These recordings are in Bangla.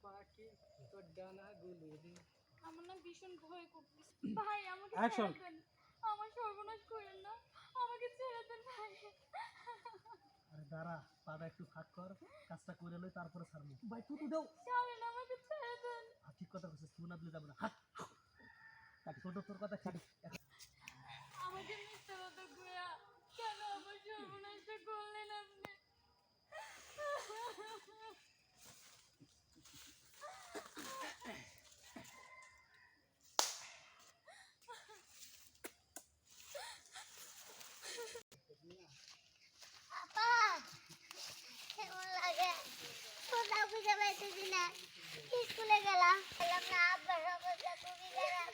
পাখি তোর ডানা গুলো রে। আমার না ভীষণ ভয় করতেছে ভাই, আমাকে Action! ছেড়ে দেন, আমার সর্বনাশ করেন না, আমাকে ছেড়ে দেন ভাই। আরে দাঁড়া, পাটা একটু ফাঁক কর, কাজটা করে লই, তারপরে ছাড়বো। ভাই তুই তো দাও। ছাড়েন, আমাকে ছেড়ে দেন। ঠিক কথা বলছিস, তুই না দিলে যাবে না। হাট কাটি তোর কথা কাটি। আমাকে মিথ্যা কথা কইয়া কেন আমার সর্বনাশটা করলেন আপনি? আপা কেমন লাগে? কোথাও খুঁজে পাইতেছি না। স্কুলে গেলাম বললাম না, আব্বার অবস্থা খুবই খারাপ,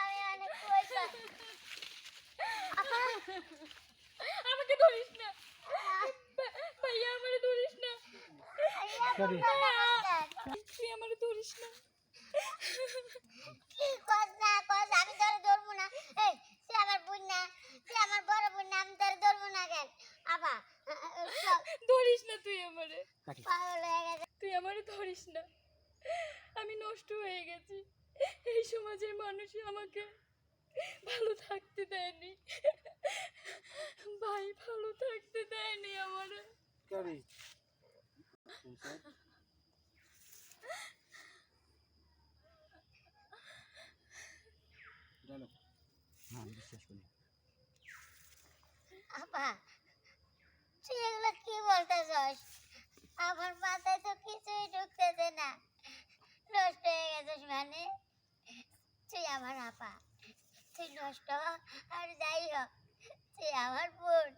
আমি অনেক পয়সা। আপা আমাকে ধরিস না ভাইয়া, আমারে ধরিস না, Sorry. তুই আমারে ধরিস না। কি কস না কস, আমি তোরে ধরবো না। এই সে আমার বোন না, সে আমার বড় বোন না, আমি তোরে ধরবো না কেন? আপা ধরিস না তুই আমারে, পাগল হয়ে গেছে। তুই আমারে ধরিস না, আমি নষ্ট হয়ে গেছি। এই সমাজের মানুষ আমাকে ভালো থাকতে দেয়নি ভাই, ভালো থাকতে দেয়নি আমারে। কারি জানো না, বিশ্বাস করি। আপা তুই এগুলো কি বলতেছস? আমার মাথায় তো কিছুই ঢুকতেছে না। নষ্ট হয়ে গেছিস মানে? তুই আমার আপা, তুই নষ্ট আর যাই হোক, তুই আমার বোন।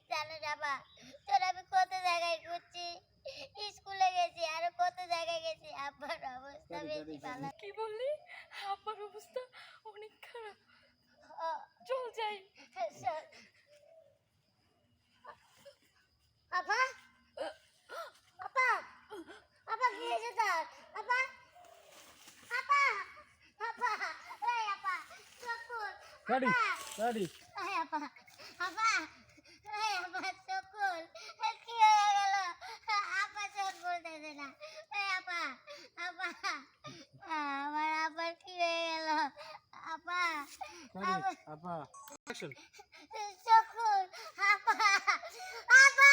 জানো আপা, তোর আমি কত জায়গায় ঘুরছি, স্কুলে গেছি, আরো কত জায়গায় গেছি, আব্বার অবস্থা বেশি ভালো। কি বললি? আমার অবস্থা অনেক খারাপ, ও, চল যাই। শোন। আপা আপা আপা কি হয়েছে তোর? আপা আপা আপা এই আপা চকুর। কারি কারি এই আপা আপা এই আপা চকুর, কি হয়ে গেল? আপা চোখ বলতেছে না। এই আপা আপা আমার আবার কি হয়ে গেল? আপা কারি আপা অ্যাকশন। চকুর আপা আপা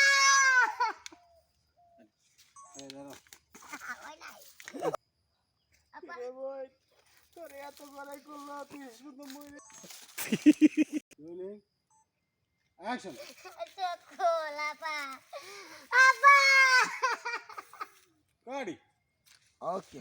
এই দাঁড়া। ওই নাই আপা ভাই তোরে এত বড়াই করলো, তুই শুধু মরে। Rolling action. চকুর আপা আপা কারি ওকে।